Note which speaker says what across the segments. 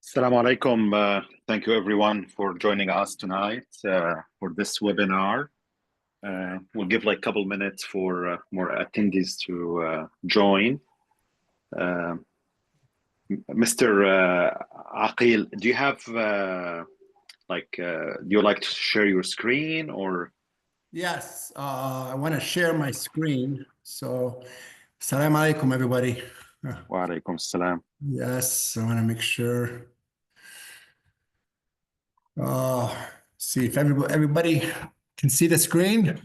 Speaker 1: Assalamu alaikum. Thank you everyone for joining us tonight for this webinar. We'll give like a couple minutes for more attendees to join. Mr. Akeel, do you have do you like to share your screen or?
Speaker 2: Yes, I want to share my screen. So, Assalamu alaikum, everybody.
Speaker 1: Wa alaikum salam.
Speaker 2: Yes, I want to make sure. See if everybody can see the screen.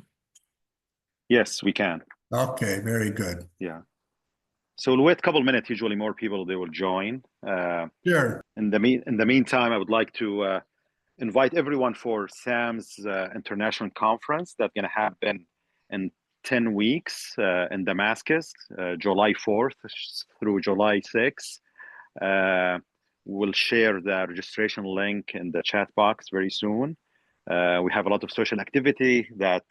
Speaker 1: Yes, we can.
Speaker 2: Okay, very good.
Speaker 1: Yeah. So we'll wait a couple minutes. Usually more people, they will join.
Speaker 2: Sure.
Speaker 1: In the meantime, I would like to invite everyone for Sam's international conference that's going to happen in 10 weeks in Damascus, July 4th through July 6th. We'll share the registration link in the chat box very soon. We have a lot of social activity that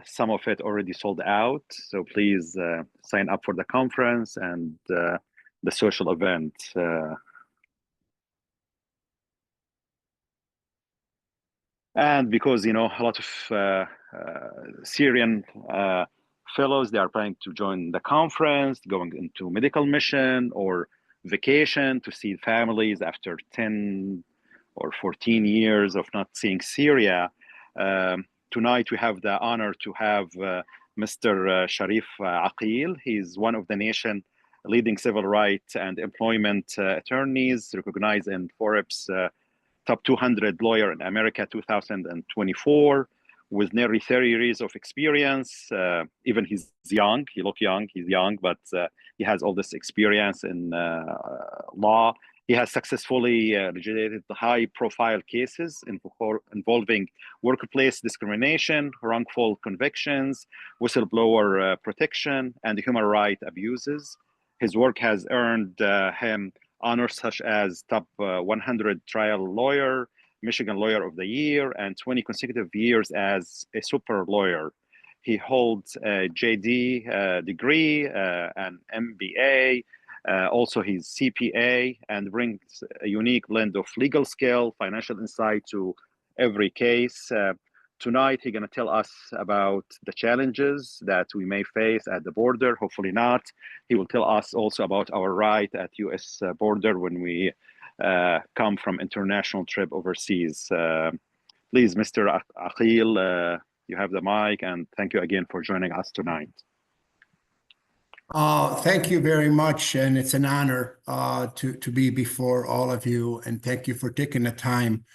Speaker 1: some of it already sold out. So please sign up for the conference and the social event. And because, you know, a lot of Syrian fellows, they are planning to join the conference, going into medical mission or vacation to see families after 10 or 14 years of not seeing Syria. Tonight, we have the honor to have Mr. Shereef Akeel. He's one of the nation's leading civil rights and employment attorneys, recognized in Forbes Top 200 lawyer in America 2024, with nearly 30 years of experience. Even he's young, he looks young, he's young, but he has all this experience in law. He has successfully litigated high-profile cases involving workplace discrimination, wrongful convictions, whistleblower protection, and human rights abuses. His work has earned him honors such as top 100 trial lawyer, Michigan Lawyer of the Year, and 20 consecutive years as a super lawyer. He holds a JD degree, an MBA, also his CPA, and brings a unique blend of legal skill, financial insight to every case. Tonight, he's going to tell us about the challenges that we may face at the border, hopefully not. He will tell us also about our right at U.S. border when we come from international trip overseas. Please, Mr. Akeel, you have the mic, and thank you again for joining us tonight.
Speaker 2: Thank you very much, and it's an honor to be before all of you, and thank you for taking the time.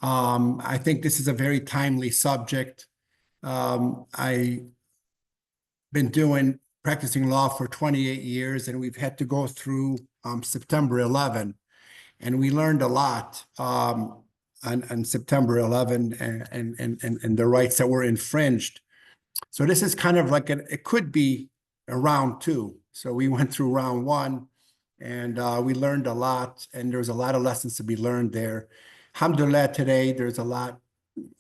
Speaker 2: I think this is a very timely subject. I've been practicing law for 28 years, and we've had to go through September 11, and we learned a lot on September 11 and the rights that were infringed. So this is kind of like it could be a round two. So we went through round one, and we learned a lot, and there's a lot of lessons to be learned there. Alhamdulillah, today there's a lot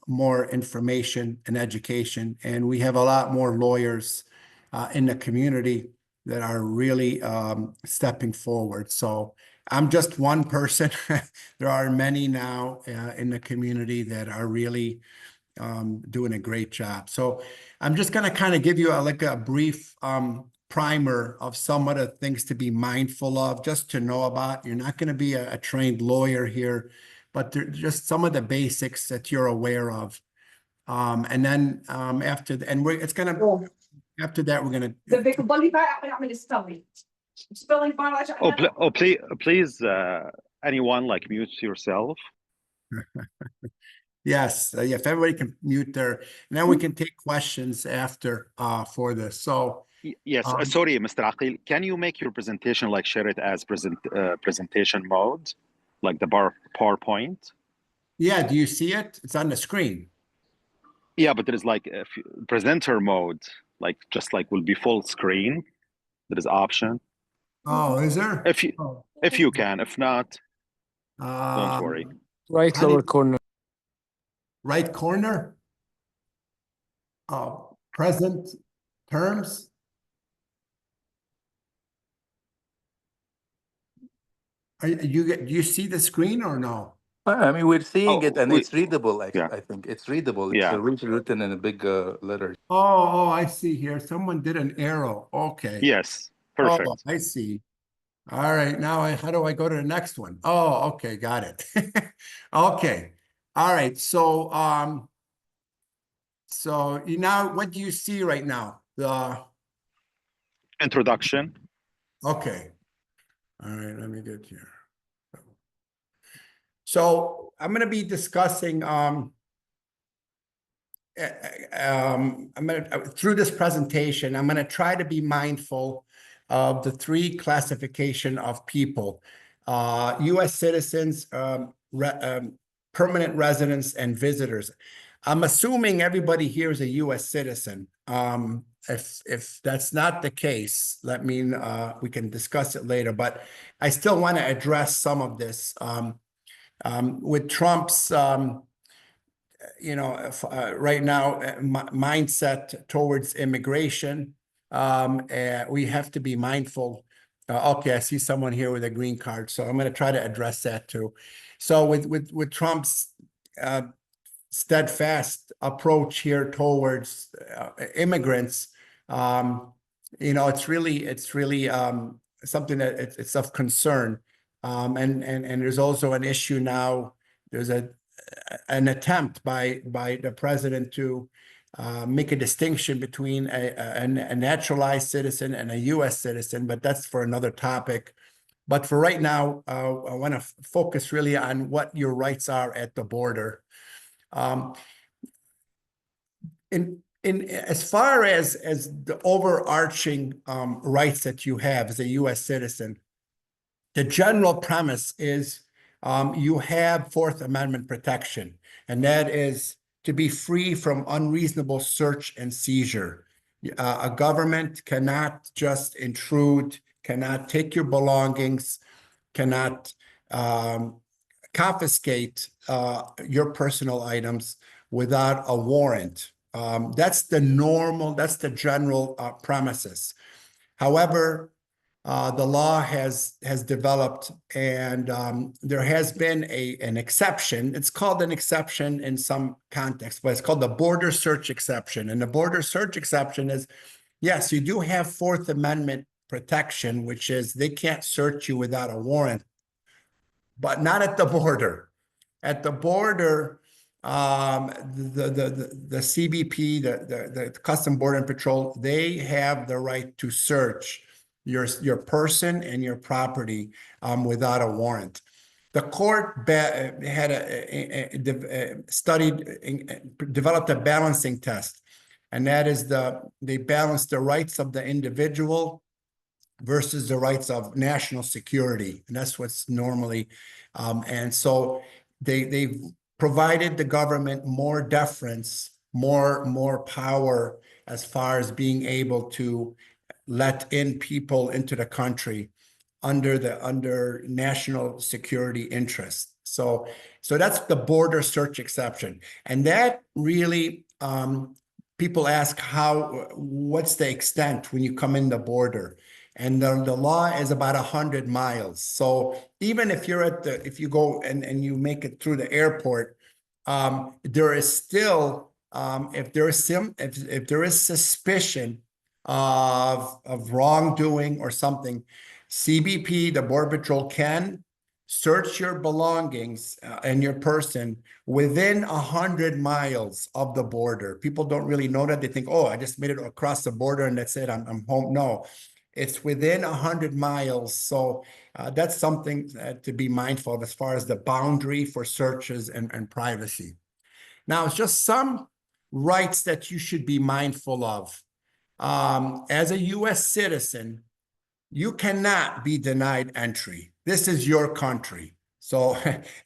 Speaker 2: more information and education, and we have a lot more lawyers in the community that are really stepping forward. So I'm just one person. There are many now in the community that are really doing a great job. So I'm just going to kind of give you a brief primer of some of the things to be mindful of, just to know about. You're not going to be a trained lawyer here, but they're just some of the basics that you're aware of. And then after that, we're gonna.
Speaker 1: Please, anyone mute yourself.
Speaker 2: Yes, if everybody can mute and then we can take questions after for this. So
Speaker 1: yes, sorry, Mr. Akeel, can you make your presentation share it as presentation mode, like the PowerPoint?
Speaker 2: Yeah, do you see it? It's on the screen.
Speaker 1: Yeah, but there is a presenter mode, will be full screen. There is option.
Speaker 2: Oh, is there?
Speaker 1: If you can, if not, don't worry.
Speaker 3: Right lower corner.
Speaker 2: Right corner. Present terms. Do you see the screen or no?
Speaker 3: I mean, we're seeing it
Speaker 1: Oh,
Speaker 3: and
Speaker 1: we,
Speaker 3: it's readable.
Speaker 1: yeah,
Speaker 3: I think it's readable. It's
Speaker 1: yeah,
Speaker 3: written in a big letters.
Speaker 2: Oh, I see here. Someone did an arrow. Okay.
Speaker 1: yes,
Speaker 2: Oh,
Speaker 1: perfect.
Speaker 2: I see. All right. Now, how do I go to the next one? Oh, okay. Got it. Okay. All right. So you now, what do you see right now?
Speaker 1: Introduction.
Speaker 2: Okay. All right. Let me get here. So I'm going to be discussing, I'm going to, through this presentation, I'm going to try to be mindful of the three classification of people, U.S. citizens, permanent residents, and visitors. I'm assuming everybody here is a U.S. citizen. If that's not the case, let me, we can discuss it later, but I still want to address some of this. With Trump's, right now, mindset towards immigration, we have to be mindful. Okay, I see someone here with a green card, so I'm going to try to address that too. So with Trump's steadfast approach here towards immigrants, it's really something that it's of concern. And there's also an issue now. There's an attempt by the president to make a distinction between a naturalized citizen and a U.S. citizen, but that's for another topic. But for right now, I want to focus really on what your rights are at the border. In as far as the overarching rights that you have as a U.S. citizen, the general premise is you have Fourth Amendment protection, and that is to be free from unreasonable search and seizure. A government cannot just intrude, cannot take your belongings, cannot confiscate your personal items without a warrant. That's the general premises. However, the law has developed, and there has been an exception. It's called an exception in some context, but it's called the border search exception. And the border search exception is, yes, you do have Fourth Amendment protection, which is they can't search you without a warrant, but not at the border. At the border, the CBP, the Custom Border and Patrol, they have the right to search your person and your property without a warrant. The court had developed a balancing test, and that is they balanced the rights of the individual versus the rights of national security, and that's what's normally, and so they provided the government more deference, more power as far as being able to let in people into the country under national security interests. So that's the border search exception, and that really people ask what's the extent when you come in the border. And the law is about 100 miles. So even if if you go and you make it through the airport, there is still, if there is suspicion of wrongdoing or something, CBP, the Border Patrol, can search your belongings and your person within 100 miles of the border. People don't really know that. They think, oh, I just made it across the border and that's it, I'm home. No. It's within 100 miles. So that's something to be mindful of as far as the boundary for searches and privacy. Now, it's just some rights that you should be mindful of. As a U.S. citizen, you cannot be denied entry. This is your country. So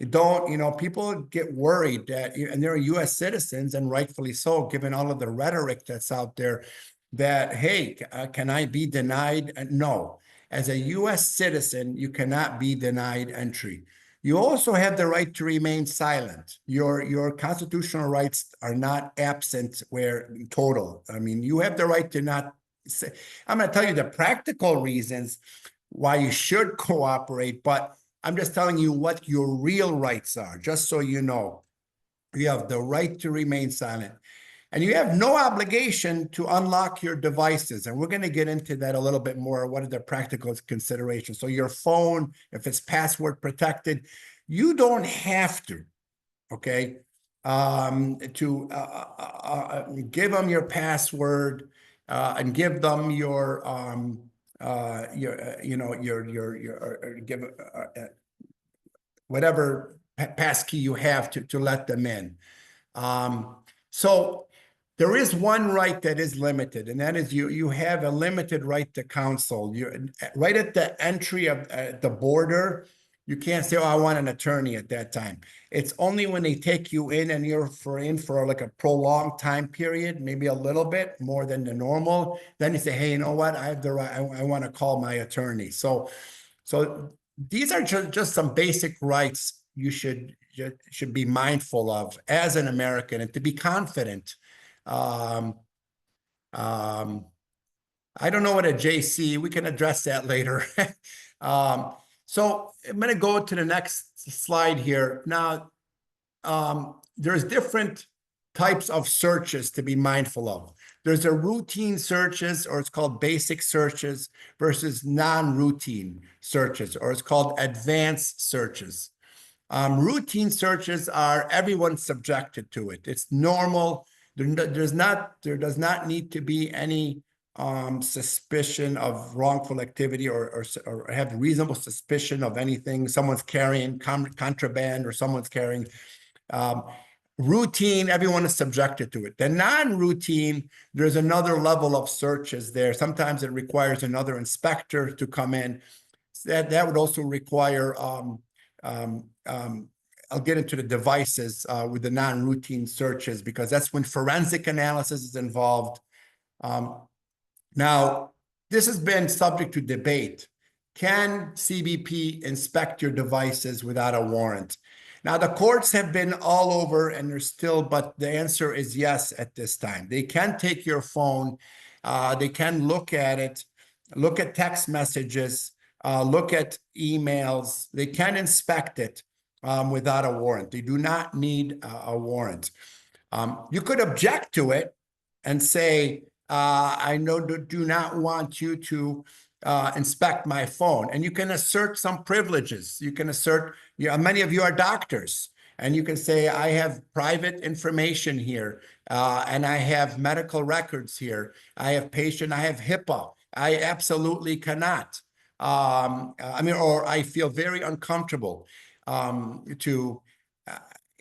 Speaker 2: don't, people get worried that, and they're U.S. citizens, and rightfully so, given all of the rhetoric that's out there, that, hey, can I be denied? No. As a U.S. citizen, you cannot be denied entry. You also have the right to remain silent. Your constitutional rights are not absent where total. I mean, you have the right to not say. I'm going to tell you the practical reasons why you should cooperate, but I'm just telling you what your real rights are, just so you know. You have the right to remain silent. And you have no obligation to unlock your devices. And we're going to get into that a little bit more. What are the practical considerations? So your phone, if it's password protected, you don't have to, okay, to give them your password and give them your give whatever passkey you have to let them in. So there is one right that is limited, and that is you have a limited right to counsel. You're right at the entry of the border. You can't say, "Oh, I want an attorney" at that time. It's only when they take you in and you're in for like a prolonged time period, maybe a little bit more than the normal. Then you say, "Hey, you know what? I have the right. I want to call my attorney." So these are just some basic rights you should be mindful of as an American, and to be confident. I don't know what a JC, we can address that later. So I'm going to go to the next slide here. Now, there's different types of searches to be mindful of. There's a routine searches, or it's called basic searches, versus non-routine searches, or it's called advanced searches. Routine searches are everyone subjected to it. It's normal. There does not need to be any suspicion of wrongful activity or have reasonable suspicion of anything. Someone's carrying contraband, or someone's carrying routine. Everyone is subjected to it. The non-routine, there's another level of searches there. Sometimes it requires another inspector to come in. That would also require I'll get into the devices with the non-routine searches, because that's when forensic analysis is involved. Now, this has been subject to debate. Can CBP inspect your devices without a warrant? Now, the courts have been all over, and they're still, but the answer is yes at this time. They can take your phone. They can look at it, look at text messages, look at emails. They can inspect it without a warrant. They do not need a warrant. You could object to it and say, I do not want you to inspect my phone. And you can assert some privileges. You can assert, many of you are doctors, and you can say, I have private information here, and I have medical records here. I have HIPAA. I absolutely cannot. Or I feel very uncomfortable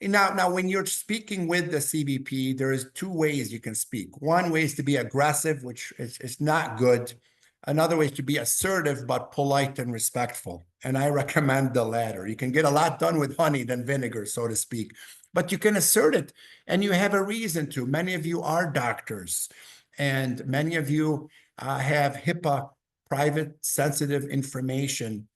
Speaker 2: Now, when you're speaking with the CBP, there is two ways you can speak. One way is to be aggressive, which is not good. Another way is to be assertive, but polite and respectful. And I recommend the latter. You can get a lot done with honey than vinegar, so to speak. But you can assert it, and you have a reason to. Many of you are doctors, and many of you have HIPAA, private sensitive information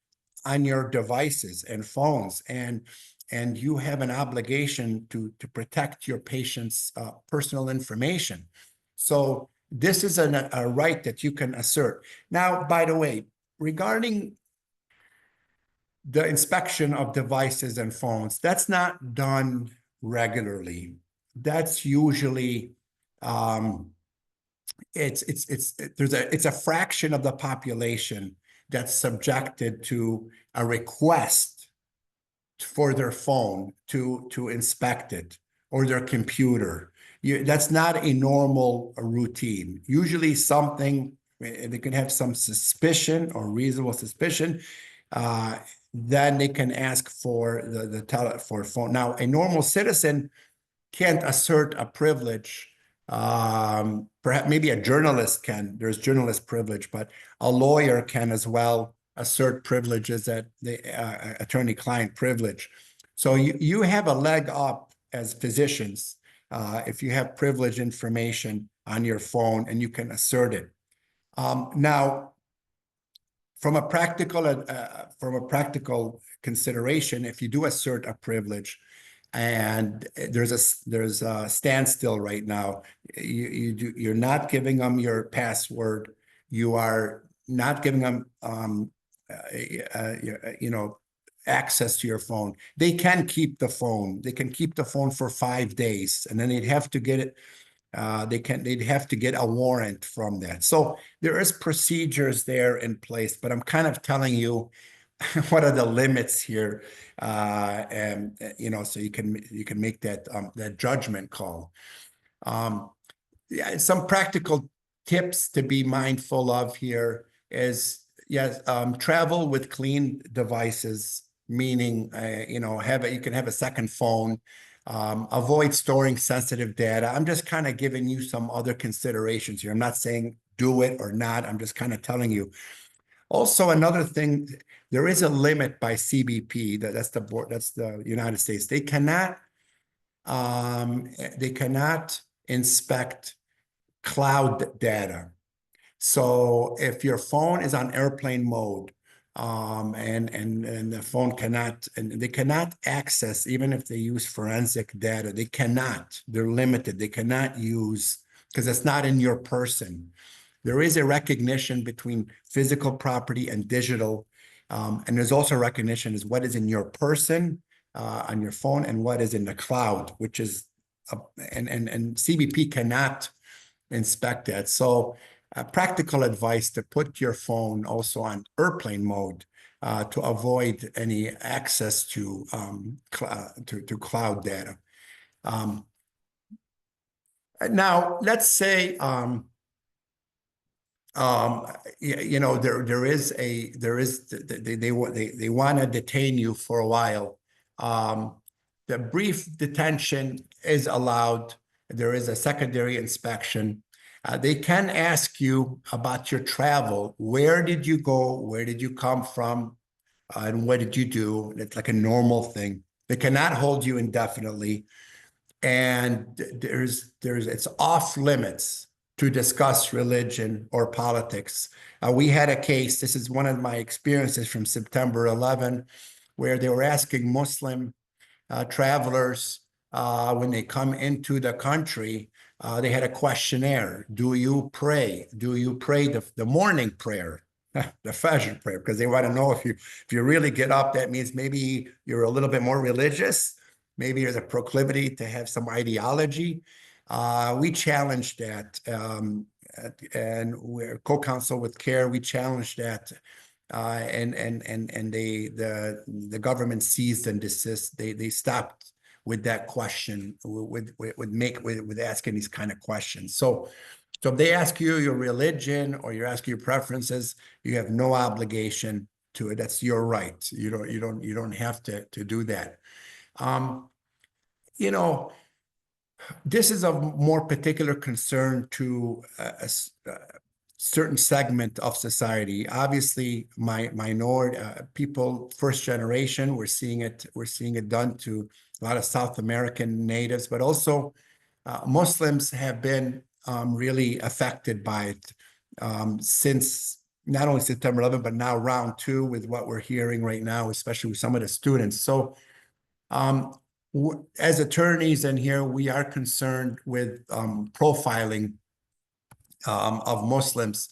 Speaker 2: on your devices and phones, and you have an obligation to protect your patient's personal information. So this is a right that you can assert. Now, by the way, regarding the inspection of devices and phones, that's not done regularly. That's usually it's a fraction of the population that's subjected to a request for their phone to inspect it, or their computer. That's not a normal routine. Usually they can have some suspicion or reasonable suspicion. Then they can ask for for phone. Now, a normal citizen can't assert a privilege. Perhaps maybe a journalist can. There's journalist privilege, but a lawyer can as well assert privileges, that the attorney-client privilege. So you have a leg up as physicians if you have privileged information on your phone, and you can assert it. Now, from a practical consideration, if you do assert a privilege, and there's a standstill right now, you're not giving them your password. You are not giving them access to your phone. They can keep the phone. They can keep the phone for 5 days, and then they'd have to get it. They'd have to get a warrant from that. So there is procedures there in place, but I'm kind of telling you what are the limits here, and so you can make that that judgment call. Yeah, some practical tips to be mindful of here is, yes, travel with clean devices, meaning you can have a second phone. Avoid storing sensitive data. I'm just kind of giving you some other considerations here. I'm not saying do it or not. I'm just kind of telling you. Also, another thing, there is a limit by CBP. That's the board. That's the United States. They cannot inspect cloud data. So if your phone is on airplane mode, and the phone cannot, and they cannot access, even if they use forensic data, they cannot. They're limited. They cannot use, because it's not in your person. There is a recognition between physical property and digital, and there's also recognition as what is in your person on your phone and what is in the cloud, which is and CBP cannot inspect that. So practical advice to put your phone also on airplane mode to avoid any access to cloud data. Now, let's say they want to detain you for a while. The brief detention is allowed. There is a secondary inspection. They can ask you about your travel. Where did you go? Where did you come from? And what did you do? It's like a normal thing. They cannot hold you indefinitely. And it's off limits to discuss religion or politics. We had a case, this is one of my experiences from September 11, where they were asking Muslim travelers when they come into the country, they had a questionnaire. Do you pray? Do you pray the morning prayer, the Fajr prayer? Because they want to know if you really get up, that means maybe you're a little bit more religious. Maybe there's a proclivity to have some ideology. We challenged that, and we're co-counsel with CARE. We challenged that, and the government ceased and desist. They stopped with that question, with asking these kind of questions. So if they ask you your religion or you ask your preferences, you have no obligation to it. That's your right. You don't have to do that. This is of more particular concern to a certain segment of society. Obviously, minority people, first generation, we're seeing it done to a lot of South American natives, but also Muslims have been really affected by it since not only September 11, but now round 2 with what we're hearing right now, especially with some of the students. So as attorneys in here, we are concerned with profiling of Muslims,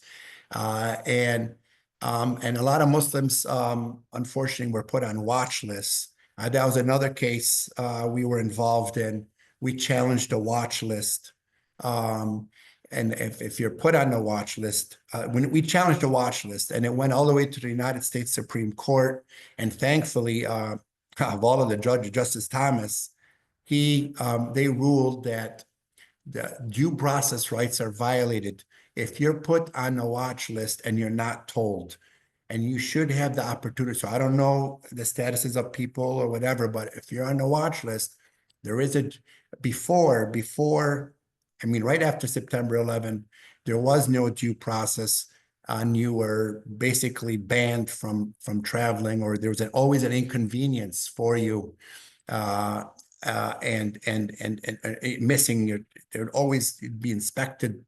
Speaker 2: and a lot of Muslims, unfortunately, were put on watch lists. That was another case we were involved in. We challenged the watch list, and if you're put on the watch list, when we challenged the watch list, and it went all the way to the United States Supreme Court, and thankfully, of all of the judges, Justice Thomas, they ruled that the due process rights are violated if you're put on a watch list and you're not told. And you should have the opportunity. So I don't know the statuses of people or whatever, but if you're on the watch list, there is right after September 11, there was no due process, and you were basically banned from traveling, or there was always an inconvenience for you, and missing there'd always be inspected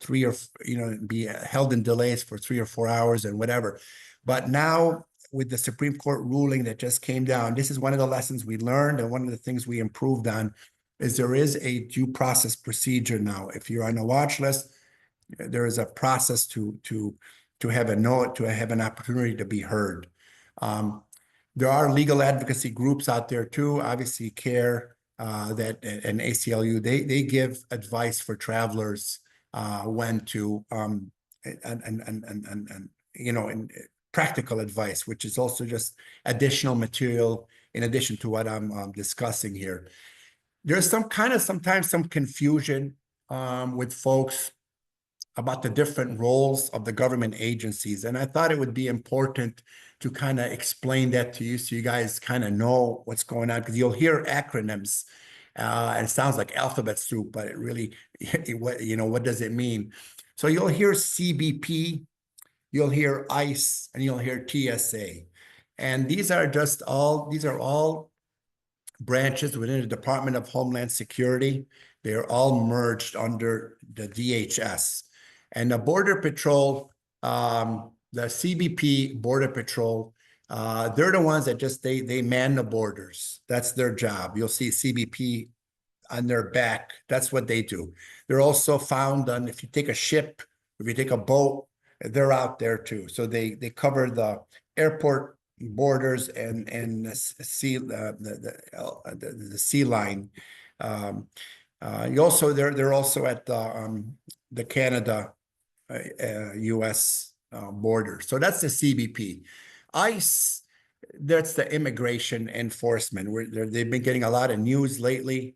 Speaker 2: be held in delays for 3 or 4 hours and whatever. But now with the Supreme Court ruling that just came down, this is one of the lessons we learned, and one of the things we improved on is there is a due process procedure now. If you're on a watch list, there is a process to have an opportunity to be heard. There are legal advocacy groups out there too, obviously CARE and ACLU. They give advice for travelers when to and practical advice, which is also just additional material in addition to what I'm discussing here. There's sometimes some confusion with folks about the different roles of the government agencies. And I thought it would be important to kind of explain that to you so you guys kind of know what's going on, because you'll hear acronyms and it sounds like alphabet soup, but it really, what does it mean? So you'll hear CBP, you'll hear ICE, and you'll hear TSA. And these are all branches within the Department of Homeland Security. They're all merged under the DHS. And the Border Patrol, the CBP Border Patrol, they're the ones that they man the borders. That's their job. You'll see CBP on their back. That's what they do. They're also found on, if you take a ship, if you take a boat, they're out there too. So they cover the airport borders and the sea the sea line. They're also at the Canada U.S. border. So that's the CBP. ICE, that's the immigration enforcement. They've been getting a lot of news lately.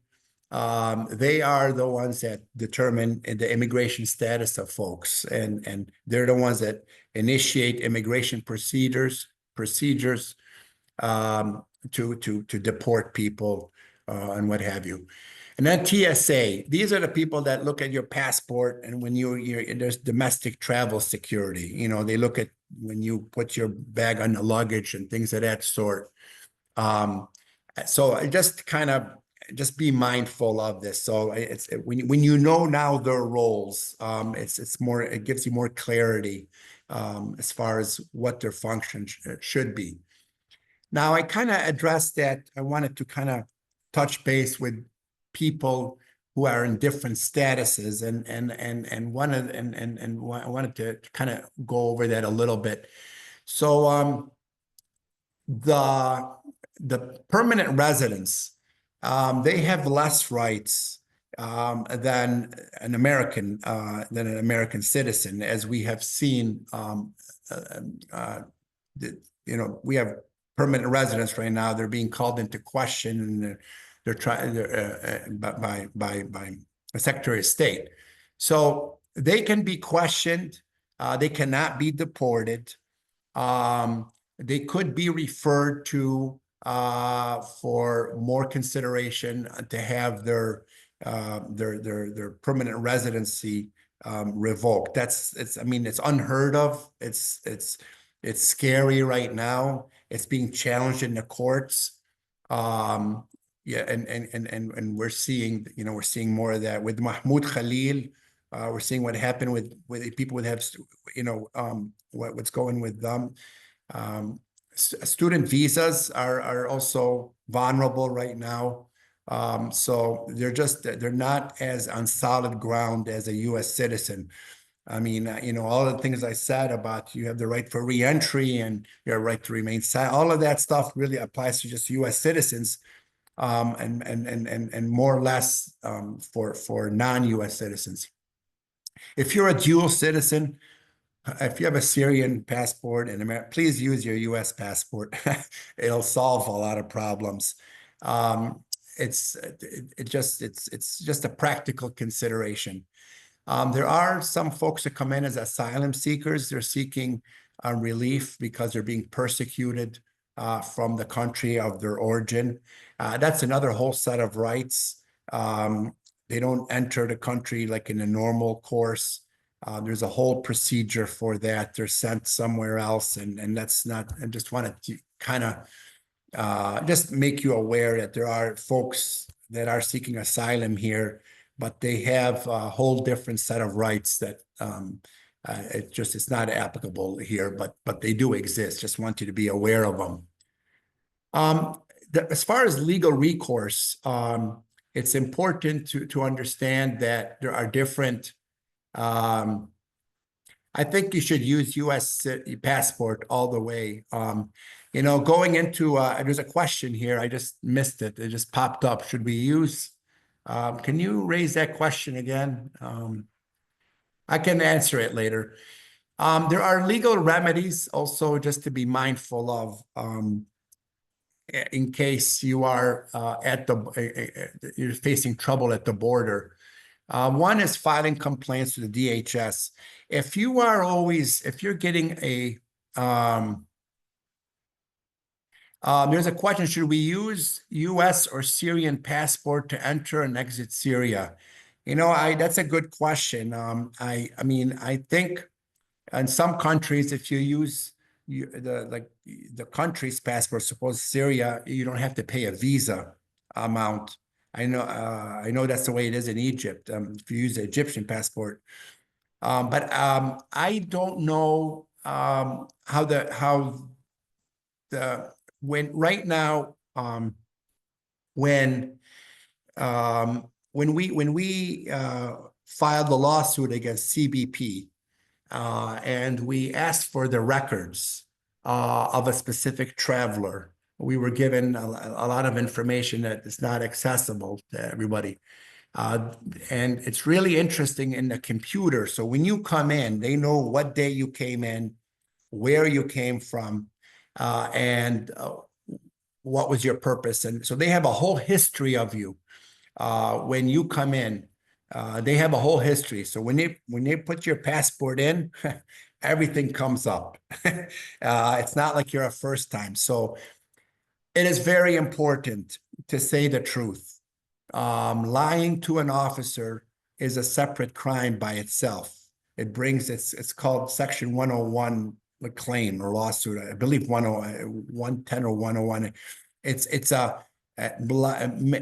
Speaker 2: They are the ones that determine the immigration status of folks, and they're the ones that initiate immigration procedures to deport people and what have you. And then TSA, these are the people that look at your passport, and when there's domestic travel security, they look at when you put your bag on the luggage and things of that sort. So I just be mindful of this. So when you know now their roles, it gives you more clarity as far as what their function should be. Now, I kind of addressed that. I wanted to kind of touch base with people who are in different statuses, and I wanted to kind of go over that a little bit. So the permanent residents, they have less rights than an American citizen, as we have seen. We have permanent residents right now. They're being called into question, and they're trying by the Secretary of State. So they can be questioned. They cannot be deported. They could be referred to for more consideration to have their permanent residency revoked. It's unheard of. It's scary right now. It's being challenged in the courts. And we're seeing more of that with Mahmoud Khalil. We're seeing what happened with people who have, what's going with them. Student visas are also vulnerable right now. So they're not as on solid ground as a U.S. citizen. I mean, all of the things I said about you have the right for reentry and your right to remain silent, all of that stuff really applies to just U.S. citizens, and more or less for non-U.S. citizens. If you're a dual citizen, if you have a Syrian passport in America, please use your U.S. passport. It'll solve a lot of problems. It's just a practical consideration. There are some folks that come in as asylum seekers. They're seeking relief because they're being persecuted from the country of their origin. That's another whole set of rights. They don't enter the country like in a normal course. There's a whole procedure for that. They're sent somewhere else, and that's not. I just wanted to kind of just make you aware that there are folks that are seeking asylum here, but they have a whole different set of rights that it's not applicable here, but they do exist. Just want you to be aware of them. As far as legal recourse, it's important to understand that there are different. I think you should use U.S. passport all the way. Going into, there's a question here. I just missed it. It just popped up. Should we use, can you raise that question again? I can answer it later. There are legal remedies also just to be mindful of in case you are you're facing trouble at the border. One is filing complaints to the DHS. If you're getting a, there's a question, should we use US or Syrian passport to enter and exit Syria? That's a good question. I mean, I think in some countries, if you use the country's passport, suppose Syria, you don't have to pay a visa amount. I know that's the way it is in Egypt, if you use the Egyptian passport. But I don't know right now, when we filed the lawsuit against CBP, and we asked for the records of a specific traveler, we were given a lot of information that is not accessible to everybody. And it's really interesting in the computer. So when you come in, they know what day you came in, where you came from, and what was your purpose. And so they have a whole history of you. When you come in, they have a whole history. So when they put your passport in, everything comes up. It's not like you're a first time. So it is very important to say the truth. Lying to an officer is a separate crime by itself. It's called Section 101 claim or lawsuit. I believe 110 or 101. It's a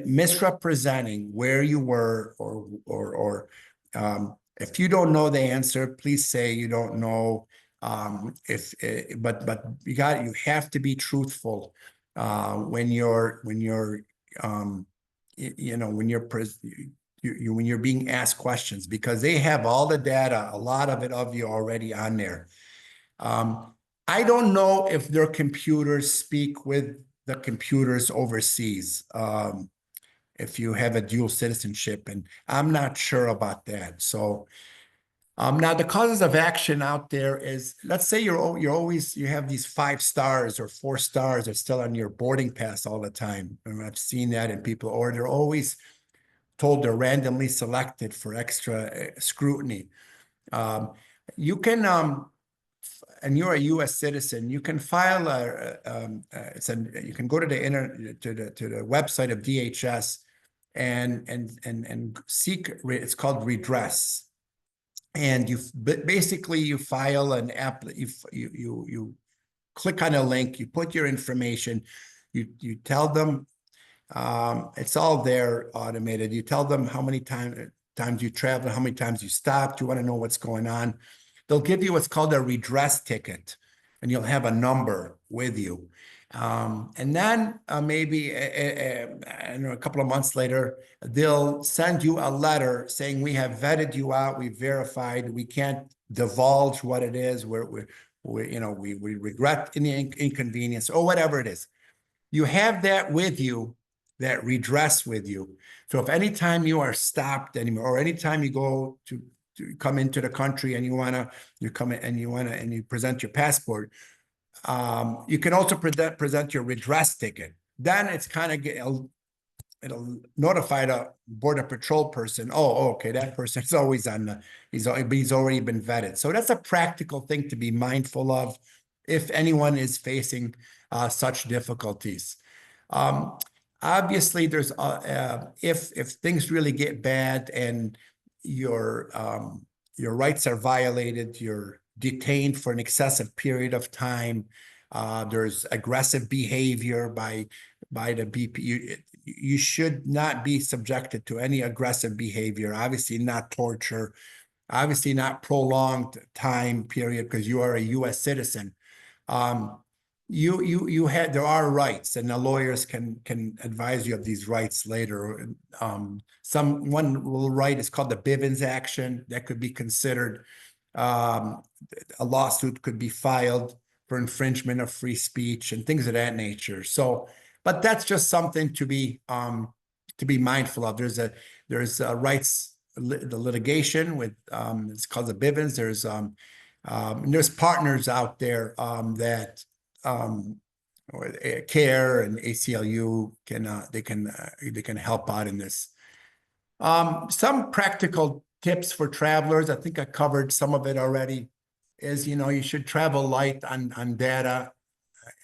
Speaker 2: misrepresenting where you were, or if you don't know the answer, please say you don't know. But you have to be truthful when you're being asked questions, because they have all the data, a lot of it of you already on there. I don't know if their computers speak with the computers overseas, if you have a dual citizenship, and I'm not sure about that. So now the causes of action out there is, let's say you have these 5 stars or 4 stars are still on your boarding pass all the time. And I've seen that in people, or they're always told they're randomly selected for extra scrutiny. You can, and you're a U.S. citizen, you can file you can go to the to the website of DHS and seek, it's called redress. And basically you file an app, you click on a link, you put your information, you tell them, it's all there automated. You tell them how many times you travel, how many times you stopped, you want to know what's going on. They'll give you what's called a redress ticket, and you'll have a number with you. And then maybe I don't know, a couple of months later, they'll send you a letter saying, we have vetted you out, we verified, we can't divulge what it is, we regret any inconvenience, or whatever it is. You have that with you, that redress with you. So if anytime you are stopped anymore, or anytime you go to come into the country and you present your passport, you can also present your redress ticket. Then it's kind of it'll notify the Border Patrol person. Oh, okay, that person's always he's already been vetted. So that's a practical thing to be mindful of if anyone is facing such difficulties. Obviously, there's if things really get bad and your rights are violated, you're detained for an excessive period of time, there's aggressive behavior by the BP, you should not be subjected to any aggressive behavior, obviously not torture, obviously not prolonged time period, because you are a U.S. citizen. There are rights, and the lawyers can advise you of these rights later. One right is called the Bivens action that could be considered. A lawsuit could be filed for infringement of free speech and things of that nature. So, but that's just something to be mindful of. There's rights, the litigation with it's called the Bivens. There's partners out there that or CARE and ACLU can help out in this. Some practical tips for travelers. I think I covered some of it already. Is you should travel light on data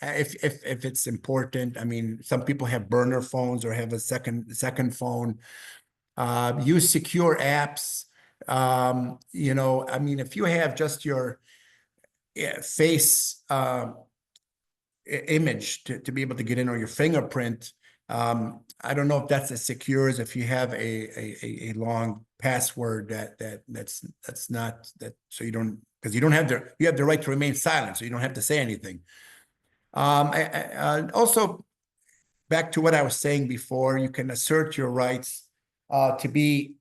Speaker 2: if it's important. I mean, some people have burner phones or have a second phone. Use secure apps. I mean, if you have just your face image to be able to get in, or your fingerprint, I don't know if that's as secure as if you have a long password that's not that, so you don't, because you have the right to remain silent, so you don't have to say anything. Also, back to what I was saying before, you can assert your rights to be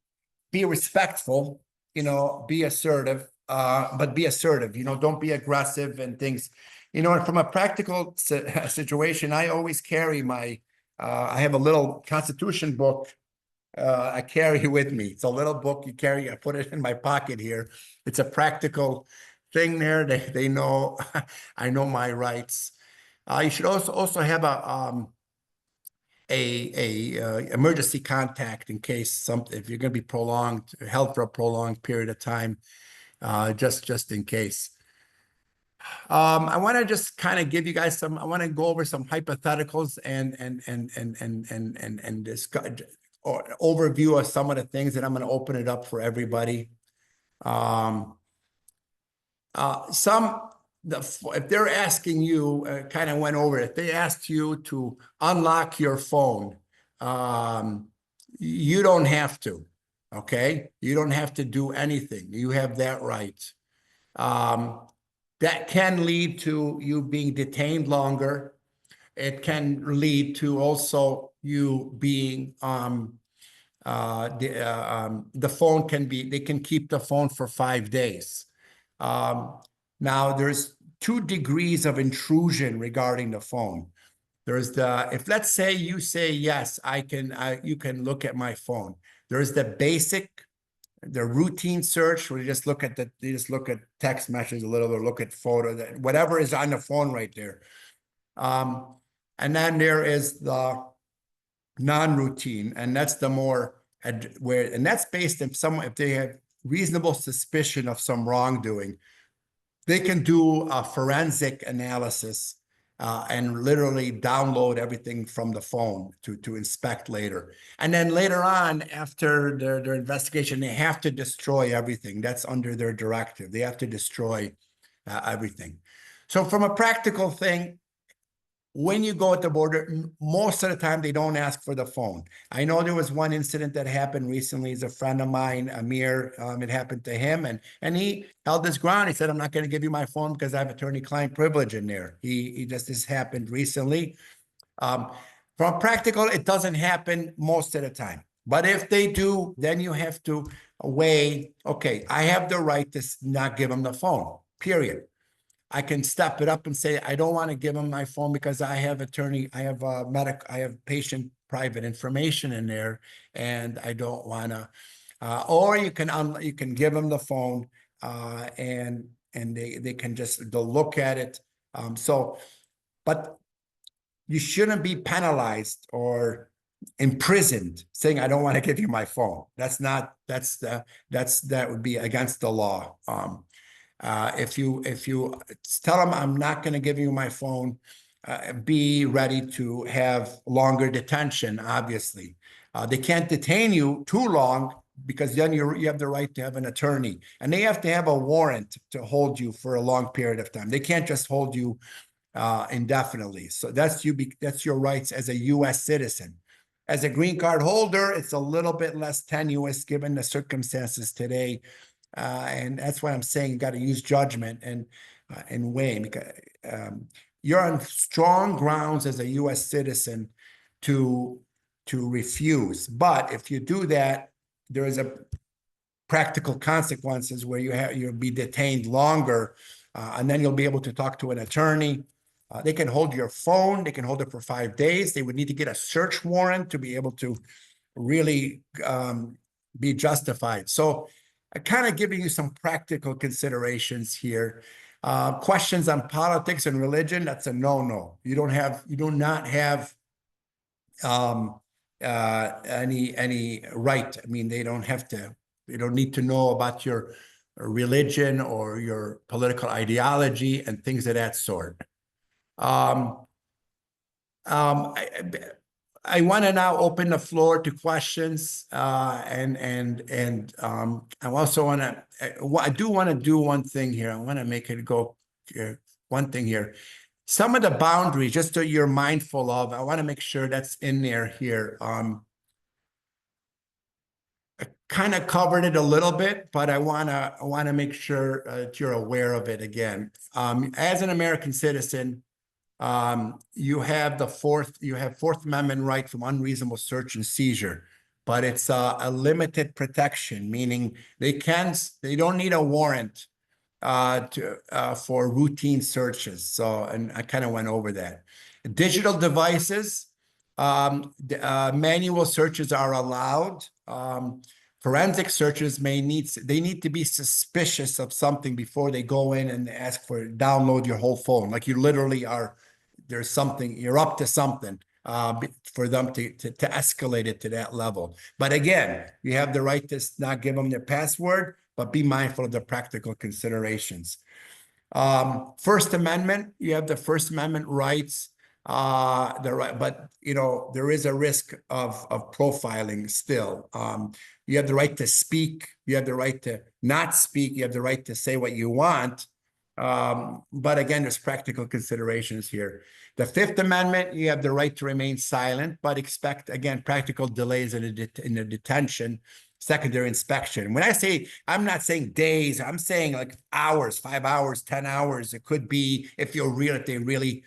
Speaker 2: respectful, be assertive, but be assertive, don't be aggressive and things. And from a practical situation, I always carry I have a little Constitution book I carry with me. It's a little book you carry. I put it in my pocket here. It's a practical thing there. They know I know my rights. You should also have a emergency contact in case if you're going to be held for a prolonged period of time, just in case. I want to just kind of give you guys I want to go over some hypotheticals and discuss or overview of some of the things, and I'm going to open it up for everybody. If they're asking you, kind of went over it, if they asked you to unlock your phone, you don't have to, okay? You don't have to do anything. You have that right. That can lead to you being detained longer. It can lead to also you being, the phone they can keep the phone for 5 days. Now, there's 2 degrees of intrusion regarding the phone. There's if let's say you say, yes, you can look at my phone. There's the routine search where you just look at text messages a little, or look at photo, whatever is on the phone right there. And then there is the non-routine, and that's the more and that's based if they have reasonable suspicion of some wrongdoing. They can do a forensic analysis and literally download everything from the phone to inspect later. And then later on, after their investigation, they have to destroy everything. That's under their directive. They have to destroy everything. So from a practical thing, when you go at the border, most of the time they don't ask for the phone. I know there was one incident that happened recently. He's a friend of mine, Amir. It happened to him, and he held his ground. He said, "I'm not going to give you my phone because I have attorney-client privilege in there." This happened recently. From practical, it doesn't happen most of the time. But if they do, then you have to weigh, okay, I have the right to not give them the phone, period. I can step it up and say, I don't want to give them my phone because I have patient private information in there, and I don't want to. Or you can give them the phone, and they'll look at it. But you shouldn't be penalized or imprisoned saying, I don't want to give you my phone. That would be against the law. If you tell them, I'm not going to give you my phone, be ready to have longer detention. Obviously, they can't detain you too long, because then you have the right to have an attorney, and they have to have a warrant to hold you for a long period of time. They can't just hold you indefinitely. So that's your rights as a U.S. citizen. As a green card holder, it's a little bit less tenuous given the circumstances today. And that's why I'm saying you got to use judgment and weigh, because you're on strong grounds as a U.S. citizen to refuse. But if you do that, there is a practical consequences where you'll be detained longer and then you'll be able to talk to an attorney. They can hold your phone. They can hold it for 5 days. They would need to get a search warrant to be able to really be justified. So I'm kind of giving you some practical considerations here. Questions on politics and religion, that's a no-no. You do not have any right. I mean, they don't need to know about your religion or your political ideology and things of that sort. I want to now open the floor to questions, and I also want to. I do want to do one thing here. I want to make it go one thing here. Some of the boundaries, just so you're mindful of, I want to make sure that's in there here. I kind of covered it a little bit, but I want to make sure that you're aware of it again. As an American citizen, you have Fourth Amendment right from unreasonable search and seizure, but it's a limited protection, meaning they don't need a warrant for routine searches. So, and I kind of went over that. Digital devices, manual searches are allowed. Forensic searches need to be suspicious of something before they go in and ask for download your whole phone. Like you literally are, there's something, you're up to something for them to escalate it to that level. But again, you have the right to not give them their password, but be mindful of the practical considerations. First Amendment, you have the First Amendment rights, but there is a risk of profiling still. You have the right to speak, you have the right to not speak, you have the right to say what you want. But again, there's practical considerations here. The Fifth Amendment, you have the right to remain silent, but expect, again, practical delays in the detention, secondary inspection. When I say, I'm not saying days, I'm saying like hours, 5 hours, 10 hours. It could be if they really,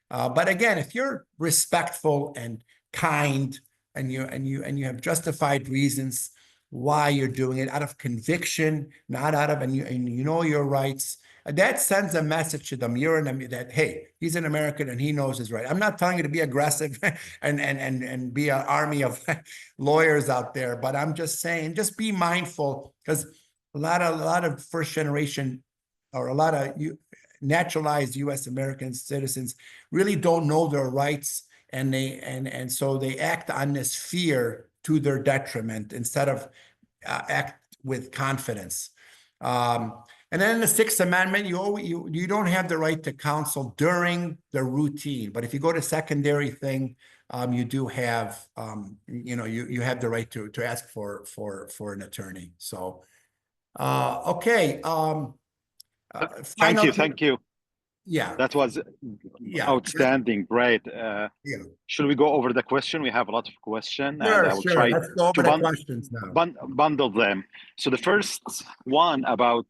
Speaker 2: but again, if you're respectful and kind and you have justified reasons why you're doing it out of conviction, not out of, and you know your rights, that sends a message to them. That, hey, he's an American and he knows his right. I'm not telling you to be aggressive and be an army of lawyers out there, but I'm just saying, just be mindful, because a lot of first generation or a lot of naturalized U.S. American citizens really don't know their rights, and so they act on this fear to their detriment instead of act with confidence. And then in the Sixth Amendment, you don't have the right to counsel during the routine, but if you go to secondary thing, you do have you have the right to ask for an attorney. So okay.
Speaker 1: Thank you.
Speaker 2: Yeah,
Speaker 1: that was outstanding. Great. Should we go over the question? We have a lot of questions, and I will try
Speaker 2: Let's go over the questions now.
Speaker 1: Bundle them. So the first one about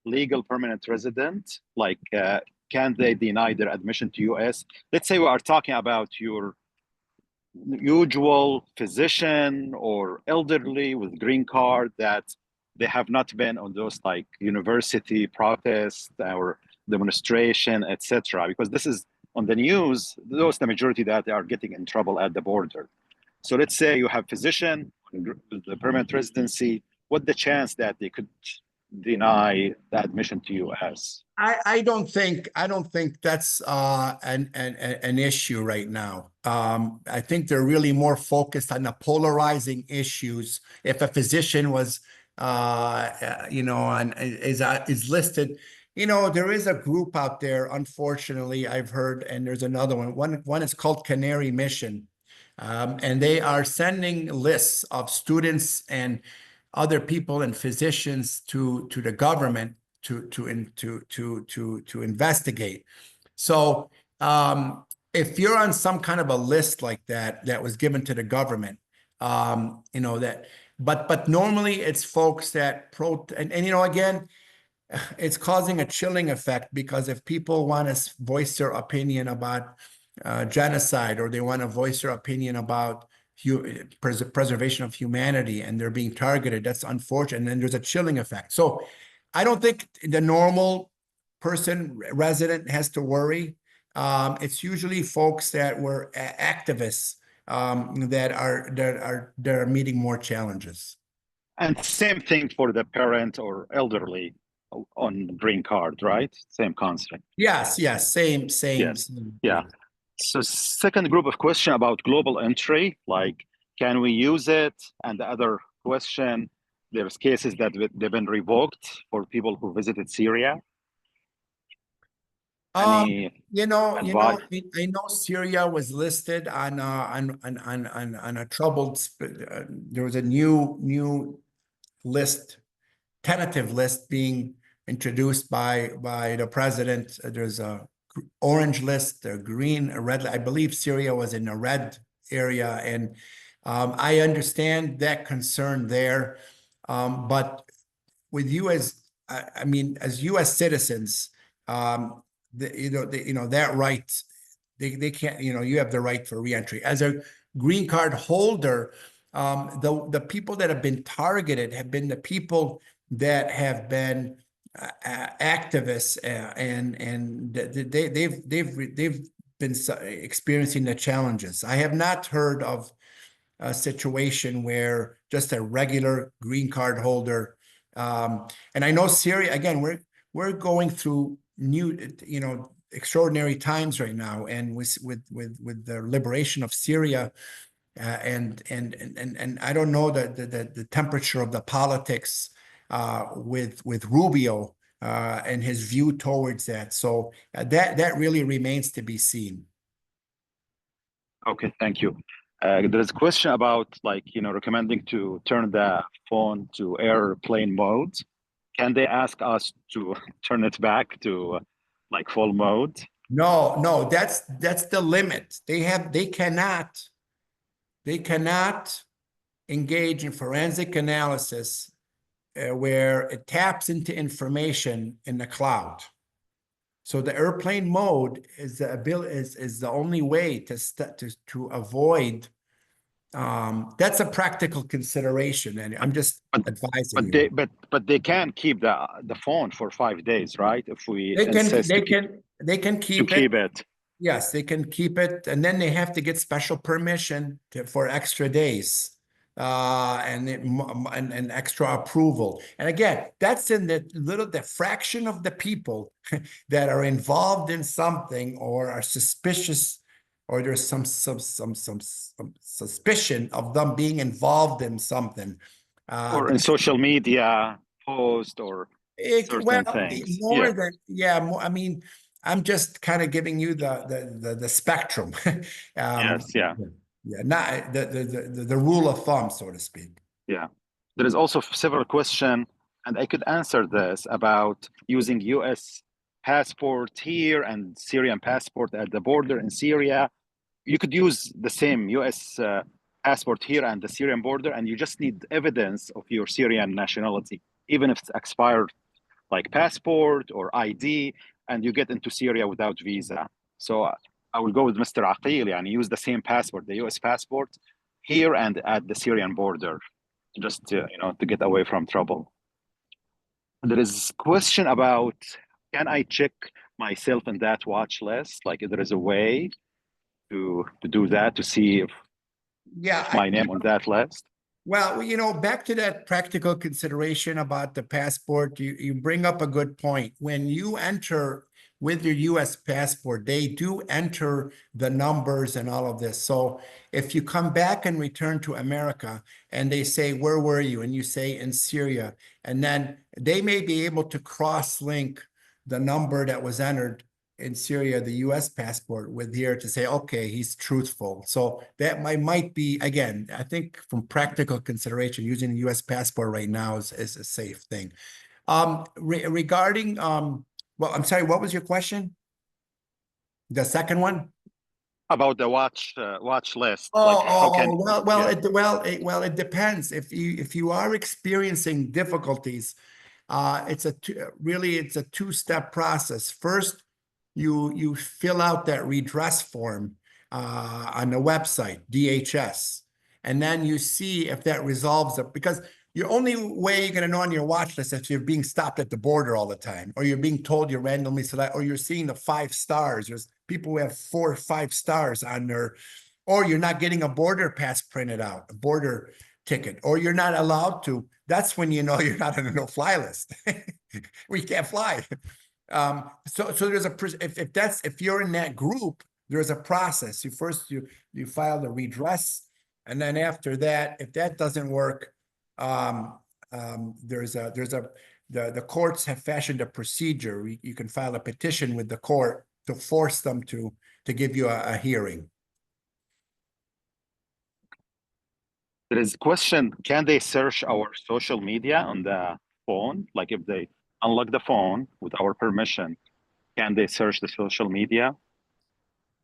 Speaker 1: legal permanent resident, like can they deny their admission to US? Let's say we are talking about your usual physician or elderly with green card that they have not been on those like university protests or demonstration, etc. Because this is on the news, those the majority that they are getting in trouble at the border. So let's say you have physician, the permanent residency, what the chance that they could deny the admission to US?
Speaker 2: I don't think that's an issue right now. I think they're really more focused on the polarizing issues. If a physician was and is listed, there is a group out there, unfortunately, I've heard, and there's another one is called Canary Mission, and they are sending lists of students and other people and physicians to the government to investigate. So if you're on some kind of a list like that was given to the government, but normally it's folks that again, it's causing a chilling effect, because if people want to voice their opinion about genocide, or they want to voice their opinion about preservation of humanity, and they're being targeted, that's unfortunate. And then there's a chilling effect. So I don't think the normal resident has to worry. It's usually folks that were activists that are meeting more challenges.
Speaker 1: And same thing for the parent or elderly on green card, right? Same concept.
Speaker 2: Yes, same.
Speaker 1: Yes. Yeah. So second group of question about global entry, like can we use it? And the other question, there's cases that they've been revoked for people who visited Syria. Any advice?
Speaker 2: I know Syria was listed on a troubled. There was a new list, tentative list being introduced by the president. There's a orange list, a green, a red. I believe Syria was in a red area, and I understand that concern there. But with you as U.S. citizens, that right, they can't. You have the right for reentry as a green card holder. The people that have been targeted have been the people that have been activists, and they've been experiencing the challenges. I have not heard of a situation where just a regular green card holder, and I know Syria, again, we're going through new, extraordinary times right now, and with the liberation of Syria, and I don't know the temperature of the politics with Rubio and his view towards that. So that really remains to be seen.
Speaker 1: Okay, thank you. There's a question about recommending to turn the phone to airplane mode. Can they ask us to turn it back to full mode?
Speaker 2: No, that's the limit. They cannot engage in forensic analysis where it taps into information in the cloud. So the airplane mode is the only way to avoid. That's a practical consideration, and I'm just advising you.
Speaker 1: But they can keep the phone for 5 days, right? If we insist
Speaker 2: they can keep
Speaker 1: it.
Speaker 2: Yes, they can keep it, and then they have to get special permission for extra days, and extra approval. And again, that's in the fraction of the people that are involved in something or are suspicious, or there's some suspicion of them being involved in something,
Speaker 1: or in social media post or certain things.
Speaker 2: More than more. I mean, I'm just kind of giving you the spectrum.
Speaker 1: Yes, yeah.
Speaker 2: Yeah, not the rule of thumb, so to speak.
Speaker 1: Yeah. There is also several questions, and I could answer this about using US passport here and Syrian passport at the border in Syria. You could use the same US passport here and the Syrian border, and you just need evidence of your Syrian nationality, even if it's expired, like passport or ID, and you get into Syria without visa. So I will go with Mr. Akeel and use the same passport, the US passport, here and at the Syrian border, just to get away from trouble. There is a question about, can I check myself in that watch list? Like, if there is a way to do that, to see if my name on that list?
Speaker 2: Well, back to that practical consideration about the passport, you bring up a good point. When you enter with your US passport, they do enter the numbers and all of this. So if you come back and return to America and they say, where were you? And you say in Syria, and then they may be able to cross-link the number that was entered in Syria, the US passport, with here to say, okay, he's truthful. So that might be, again, I think from practical consideration, using the US passport right now is a safe thing. Regarding, well, I'm sorry, what was your question? The second one?
Speaker 1: About the watch list.
Speaker 2: It depends. If you are experiencing difficulties, it's a two-step process. First, you fill out that redress form on the website, DHS, and then you see if that resolves it. Because your only way you're going to know on your watch list if you're being stopped at the border all the time, or you're being told you're randomly select, or you're seeing the 5 stars. There's people who have 4 or 5 stars on their, or you're not getting a border pass printed out, a border ticket, or you're not allowed to. That's when you know you're not on a no-fly list. We can't fly. So there's a if you're in that group, there's a process. You file the redress, and then after that, if that doesn't work, the courts have fashioned a procedure. You can file a petition with the court to force them to give you a hearing.
Speaker 1: There is a question, can they search our social media on the phone? Like if they unlock the phone with our permission, can they search the social media?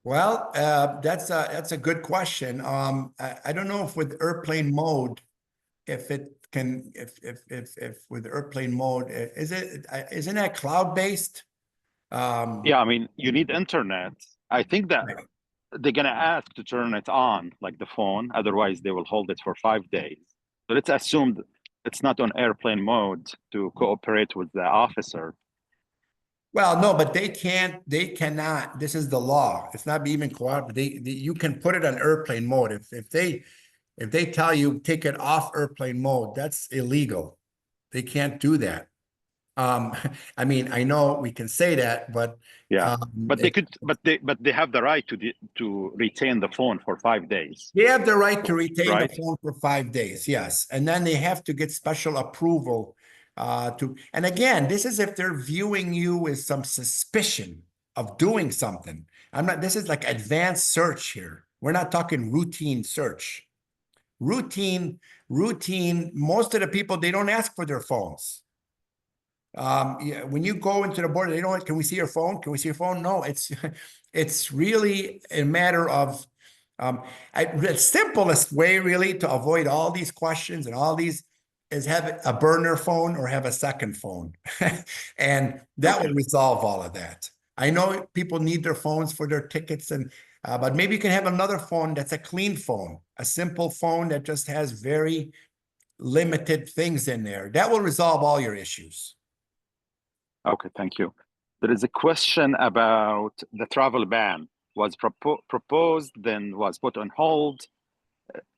Speaker 2: Well, that's a good question. I don't know if with airplane mode, if with airplane mode, isn't that cloud-based?
Speaker 1: Yeah, I mean, you need internet. I think that they're gonna ask to turn it on, like the phone. Otherwise, they will hold it for 5 days. So let's assume it's not on airplane mode to cooperate with the officer.
Speaker 2: Well, no, but they cannot. This is the law. It's not even cooperative. You can put it on airplane mode. If they tell you take it off airplane mode, that's illegal. They can't do that. I mean, I know we can say that, but
Speaker 1: yeah, but they have the right to retain the phone for 5 days.
Speaker 2: They have the right to retain
Speaker 1: right?
Speaker 2: the phone for 5 days, yes, and then they have to get special approval and again, this is if they're viewing you with some suspicion of doing something. This is like advanced search here. We're not talking routine search. Routine, most of the people, they don't ask for their phones. Yeah, when you go into the border, they don't, can we see your phone? Can we see your phone? No, it's really a matter of, the simplest way really to avoid all these questions and all these is have a burner phone or have a second phone. And that will resolve all of that. I know people need their phones for their tickets but maybe you can have another phone that's a clean phone, a simple phone that just has very limited things in there. That will resolve all your issues.
Speaker 1: Okay, thank you. There is a question about the travel ban was proposed, then was put on hold.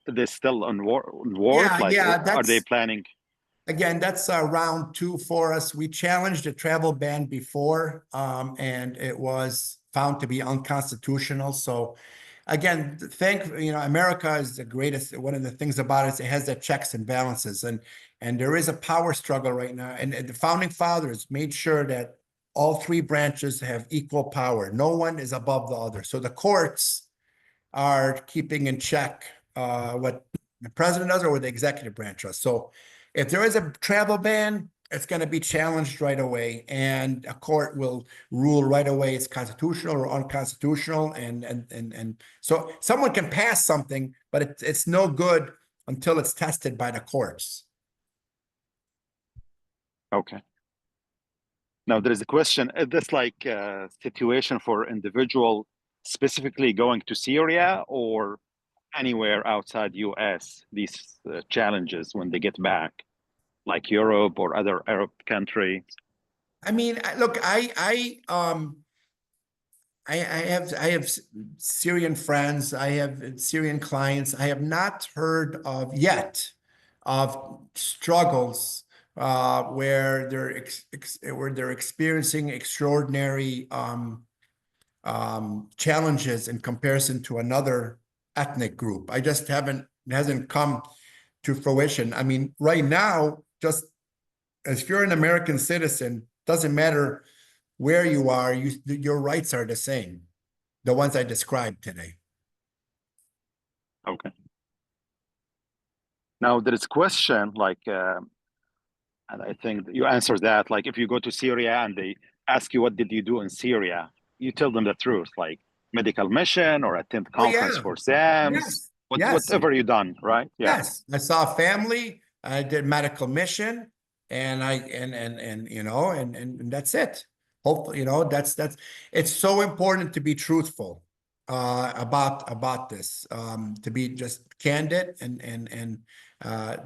Speaker 1: They're still on work. Are they planning?
Speaker 2: Again, that's round 2 for us. We challenged a travel ban before, and it was found to be unconstitutional. So again, America is the greatest. One of the things about it is it has the checks and balances, and there is a power struggle right now. And the founding fathers made sure that all 3 branches have equal power. No one is above the other. So the courts are keeping in check what the president does or what the executive branch does. So if there is a travel ban, it's going to be challenged right away, and a court will rule right away it's constitutional or unconstitutional. And so someone can pass something, but it's no good until it's tested by the courts.
Speaker 1: Okay. Now there is a question: is this like a situation for individual specifically going to Syria or anywhere outside US? These challenges when they get back, like Europe or other Arab countries?
Speaker 2: I mean, look, I have Syrian friends. I have Syrian clients. I have not heard of yet of struggles where they're experiencing extraordinary challenges in comparison to another ethnic group. I just hasn't come to fruition. I mean, right now, just if you're an American citizen, doesn't matter where you are, your rights are the same, the ones I described today.
Speaker 1: Okay. Now there is a question like, and I think you answered that, like if you go to Syria and they ask you, what did you do in Syria? You tell them the truth, like medical mission or attend conference for SAMS, whatever you done, right? Yeah.
Speaker 2: Yes, I saw family, I did medical mission, and and that's it. Hopefully, it's so important to be truthful. about this, to be just candid and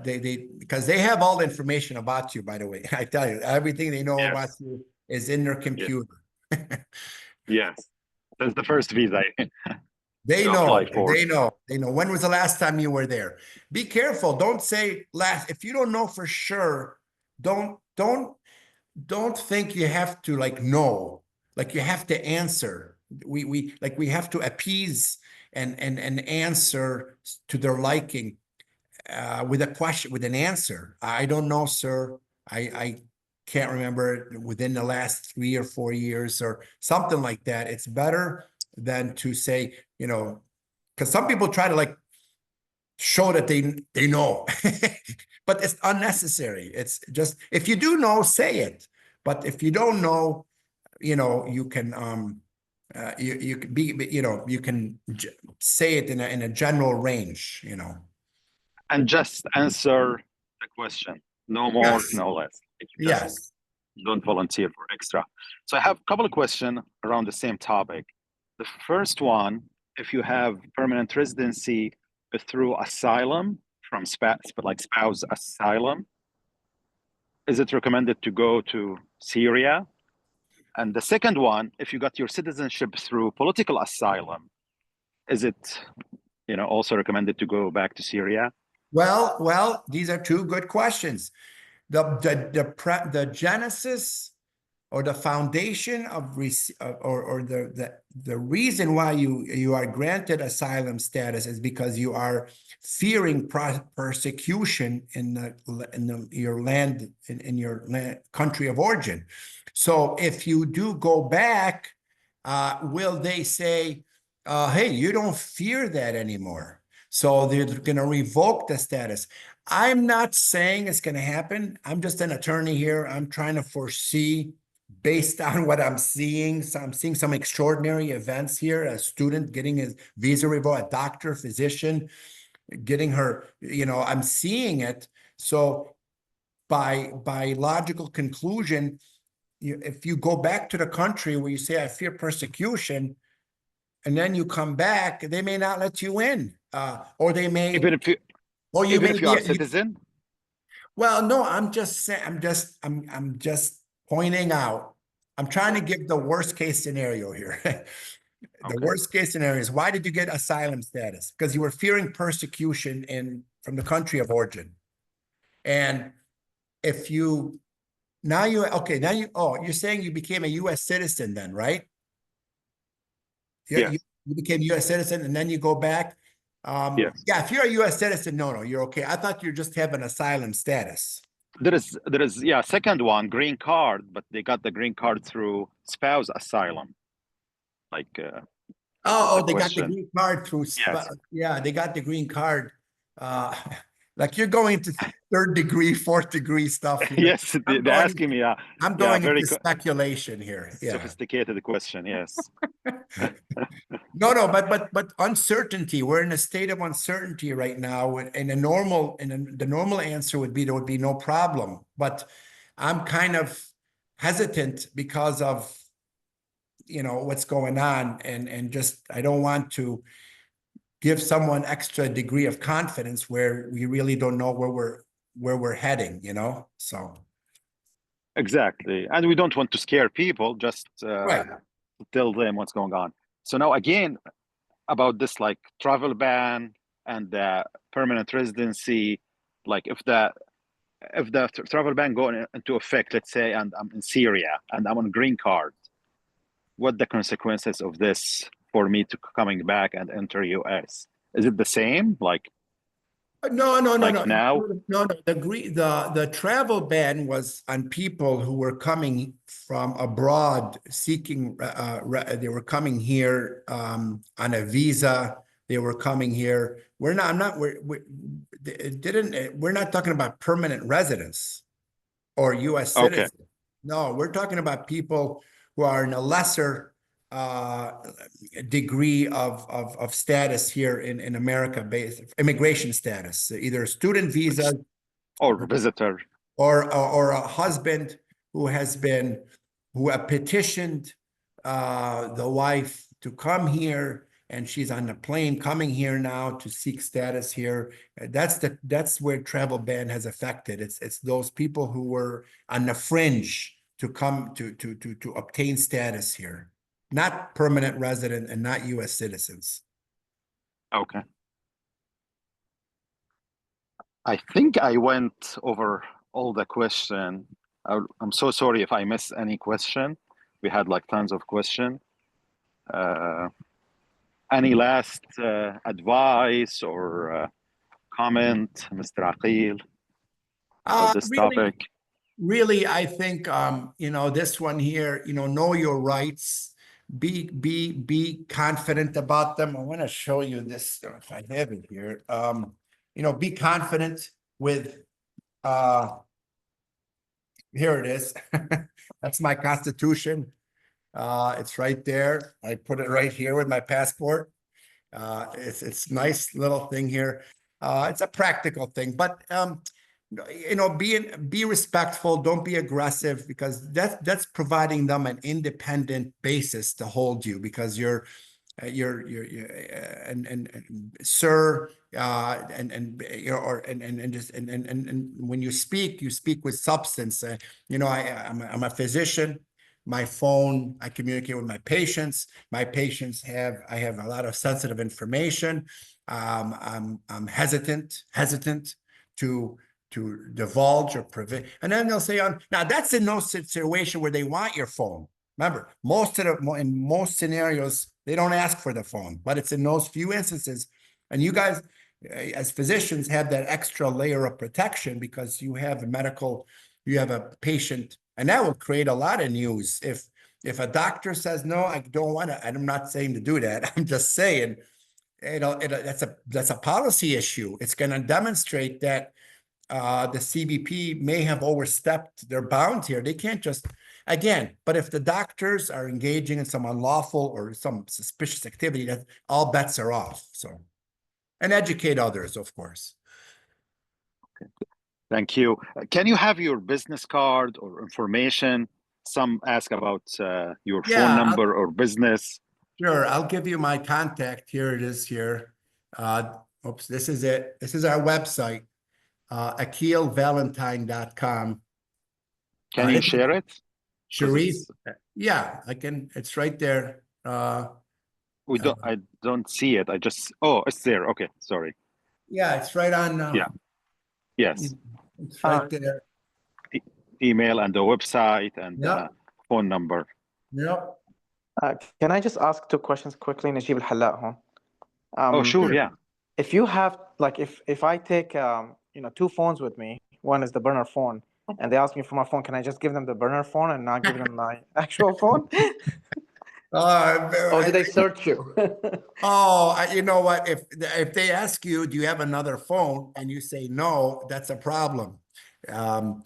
Speaker 2: they because they have all the information about you, by the way. I tell you, everything they know about
Speaker 1: Yes.
Speaker 2: you is in their
Speaker 1: Yes.
Speaker 2: computer.
Speaker 1: Yes. That's the first visa
Speaker 2: They
Speaker 1: to
Speaker 2: know,
Speaker 1: apply for.
Speaker 2: they know, they know. When was the last time you were there? Be careful. Don't say last. If you don't know for sure, don't think you have to like know, like you have to answer. We have to appease and answer to their liking with a question, with an answer. I don't know, sir. I can't remember within the last 3 or 4 years or something like that. It's better than to say, because some people try to like show that they know, but it's unnecessary. It's just, if you do know, say it. But if you don't know, you can you can be, you can say it in a general range.
Speaker 1: And just answer the question. No more,
Speaker 2: Yes.
Speaker 1: no less. Just
Speaker 2: Yes.
Speaker 1: don't volunteer for extra. So I have a couple of questions around the same topic. The first one, if you have permanent residency through asylum from spouse asylum, is it recommended to go to Syria? And the second one, if you got your citizenship through political asylum, is it also recommended to go back to Syria?
Speaker 2: Well, these are two good questions. The genesis or the foundation of or the reason why you are granted asylum status is because you are fearing persecution in your land, in your country of origin. So if you do go back, will they say, hey, you don't fear that anymore? So they're going to revoke the status. I'm not saying it's going to happen. I'm just an attorney here. I'm trying to foresee based on what I'm seeing. So I'm seeing some extraordinary events here. A student getting his visa revoked, a doctor, physician getting her, I'm seeing it. So by logical conclusion, if you go back to the country where you say, I fear persecution, and then you come back, they may not let you in, or they may,
Speaker 1: Even if you are a citizen?
Speaker 2: Well, no, I'm just saying, I'm just pointing out, I'm trying to give the worst case scenario here. The worst case scenario is, why did you get asylum status? Because you were fearing persecution from the country of origin. And if you're saying you became a U.S. citizen then, right?
Speaker 1: Yes.
Speaker 2: You became U.S. citizen and then you go back.
Speaker 1: Yes.
Speaker 2: Yeah, if you're a U.S. citizen, no, you're okay. I thought you just have an asylum status.
Speaker 1: There is second one, green card, but they got the green card through spouse asylum. Like
Speaker 2: They got the green card through.
Speaker 1: Yes.
Speaker 2: Yeah, they got the green card. Like you're going to third degree, fourth degree stuff here.
Speaker 1: Yes, they're asking me.
Speaker 2: I'm going into speculation here. Yeah.
Speaker 1: Sophisticated question. Yes.
Speaker 2: No, but uncertainty. We're in a state of uncertainty right now, and the normal answer would be there would be no problem. But I'm kind of hesitant because of what's going on, and just I don't want to give someone extra degree of confidence where we really don't know where we're heading. So
Speaker 1: Exactly, and we don't want to scare people. Just
Speaker 2: right.
Speaker 1: tell them what's going on. So now again, about this like travel ban and the permanent residency, like if the travel ban go into effect, let's say, and I'm in Syria and I'm on green card, what the consequences of this for me to coming back and enter US? Is it the same? Like
Speaker 2: No.
Speaker 1: now?
Speaker 2: No. The travel ban was on people who were coming from abroad seeking. They were coming here on a visa. They were coming here. We're not talking about permanent residents or U.S. citizens. No, we're talking about people who are in a lesser degree of status here in America, based immigration status, either student visa
Speaker 1: or visitor,
Speaker 2: or a husband who have petitioned the wife to come here, and she's on the plane coming here now to seek status here. That's where travel ban has affected. It's those people who were on the fringe to come to obtain status here, not permanent resident and not U.S. citizens.
Speaker 1: Okay. I think I went over all the question. I'm so sorry if I missed any question. We had like tons of question. Any last advice or comment, Mr. Akeel, about this topic?
Speaker 2: Really, I think this one here, know your rights, be confident about them. I want to show you this if I have it here. Be confident with here it is. That's my Constitution. It's right there. I put it right here with my passport. It's nice little thing here. It's a practical thing, but be respectful. Don't be aggressive, because that's providing them an independent basis to hold you, because you're sir, and when you speak with substance. I'm a physician. My phone, I communicate with my patients. I have a lot of sensitive information. I'm hesitant to divulge or prevent. And then they'll say, now that's in no situation where they want your phone. Remember, in most scenarios, they don't ask for the phone, but it's in those few instances. And you guys, as physicians, have that extra layer of protection, because you have a patient, and that will create a lot of news. If a doctor says, no, I don't want to, and I'm not saying to do that, I'm just saying, that's a policy issue. It's going to demonstrate that the CBP may have overstepped their bounds here. They can't just, again, but if the doctors are engaging in some unlawful or some suspicious activity, that all bets are off. So, and educate others, of course.
Speaker 1: Okay. Thank you. Can you have your business card or information? Some ask about your phone number or business.
Speaker 2: Sure, I'll give you my contact. Here it is here. Oops, this is it. This is our website, akeelvalentine.com.
Speaker 1: Can you share it?
Speaker 2: Shereef, yeah, I can. It's right there.
Speaker 1: I don't see it. It's there. Okay, sorry.
Speaker 2: Yeah, it's right on.
Speaker 1: Yeah. Yes.
Speaker 2: It's right there.
Speaker 1: Email and the website and phone number.
Speaker 2: Yep.
Speaker 4: Can I just ask two questions quickly, Najib al-Hallat?
Speaker 1: Sure, yeah.
Speaker 4: If you have, like, if I take, two phones with me, one is the burner phone, and they ask me for my phone, can I just give them the burner phone and not give them my actual phone? Or do they search you?
Speaker 2: You know what? If they ask you, do you have another phone, and you say no, that's a problem. But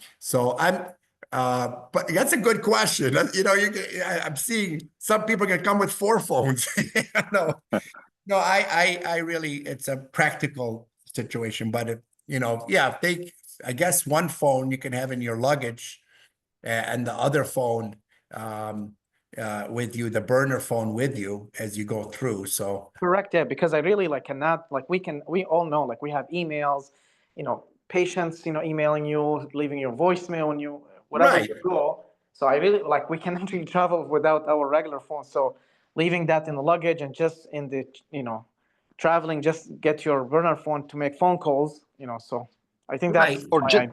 Speaker 2: that's a good question. I'm seeing some people can come with 4 phones. No, I really, it's a practical situation. But I guess one phone you can have in your luggage, and the other phone with you, the burner phone with you as you go through. So
Speaker 4: correct, yeah, because I really cannot, we all know, we have emails, patients, emailing you, leaving your voicemail when you, whatever you go. So I really, we cannot really travel without our regular phone. So leaving that in the luggage and just in the, traveling, just get your burner phone to make phone calls, so I think that's my idea.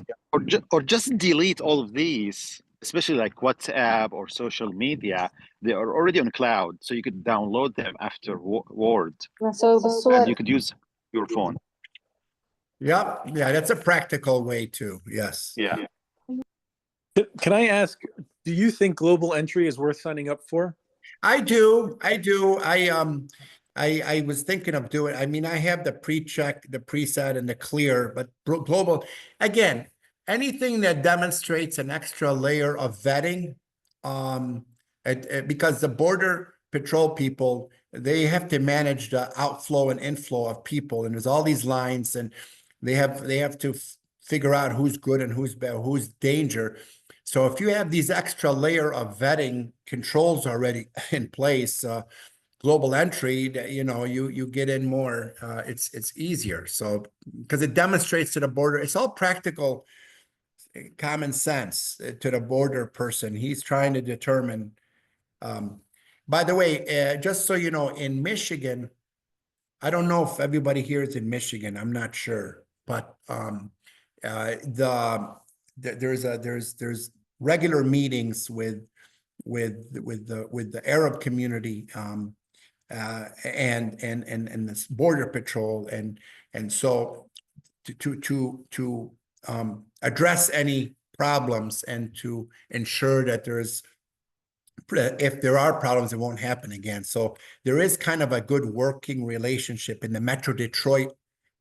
Speaker 1: Or just delete all of these, especially like WhatsApp or social media. They are already on cloud, so you could download them afterward. And you could use your phone.
Speaker 2: Yep. Yeah, that's a practical way too. Yes.
Speaker 1: Yeah.
Speaker 5: Can I ask, do you think global entry is worth signing up for?
Speaker 2: I do. I was thinking of doing, I have the pre-check, the preset, and the clear, but global, again, anything that demonstrates an extra layer of vetting, because the Border Patrol people, they have to manage the outflow and inflow of people, and there's all these lines, and they have to figure out who's good and who's bad, who's danger. So if you have these extra layer of vetting controls already in place, global entry, you know, you get in more, it's easier. So, because it demonstrates to the border, it's all practical common sense to the border person. He's trying to determine, by the way, just so you know, in Michigan, I don't know if everybody here is in Michigan, I'm not sure, but there's regular meetings with the Arab community, and this border patrol, and so to address any problems and to ensure that if there are problems, it won't happen again. So there is kind of a good working relationship in the Metro Detroit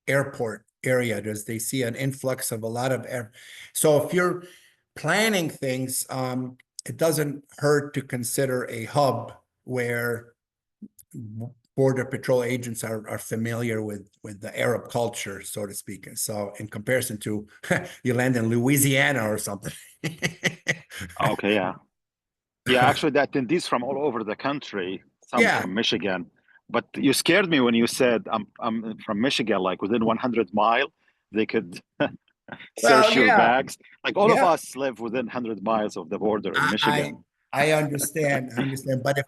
Speaker 2: airport area. They see an influx of a lot of air. So if you're planning things, it doesn't hurt to consider a hub where border patrol agents are familiar with the Arab culture, so to speak. And so in comparison to you land in Louisiana or something.
Speaker 1: Okay, yeah. Yeah, actually, the attendees from all over the country, some
Speaker 2: Yeah.
Speaker 1: from Michigan. But you scared me when you said I'm from Michigan, like within 100 miles, they could search your bags. Like all of us live within 100 miles of the border in Michigan.
Speaker 2: I understand. But if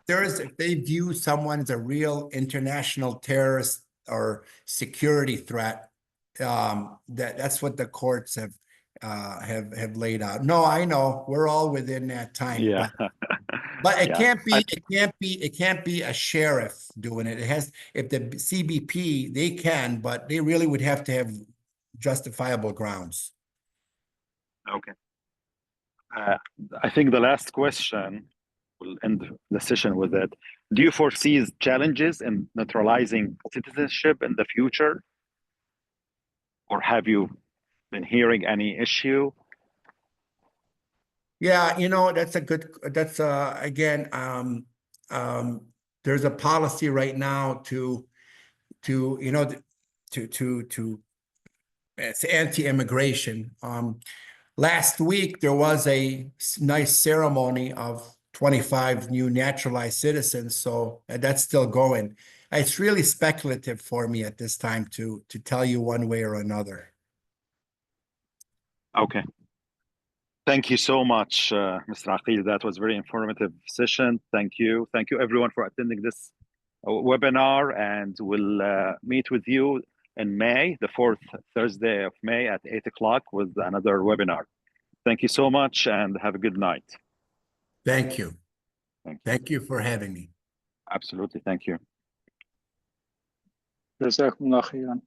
Speaker 2: they view someone as a real international terrorist or security threat, that's what the courts have laid out. No, I know we're all within that time.
Speaker 1: Yeah.
Speaker 2: But it can't be a sheriff doing it. It has, if the CBP, they can, but they really would have to have justifiable grounds.
Speaker 1: Okay. I think the last question, we'll end the session with it. Do you foresee challenges in naturalizing citizenship in the future? Or have you been hearing any issue?
Speaker 2: Yeah, you know, again, there's a policy right now to it's anti-immigration. Last week, there was a nice ceremony of 25 new naturalized citizens, so that's still going. It's really speculative for me at this time to tell you one way or another.
Speaker 1: Okay. Thank you so much, Mr. Akeel. That was a very informative session. Thank you. Thank you, everyone, for attending this webinar, and we'll meet with you in May, the 4th Thursday of May at 8 o'clock with another webinar. Thank you so much and have a good night.
Speaker 2: Thank you.
Speaker 1: Thank you.
Speaker 2: Thank you for having me.
Speaker 1: Absolutely. Thank you.
Speaker 6: جزاكم الله خيرا.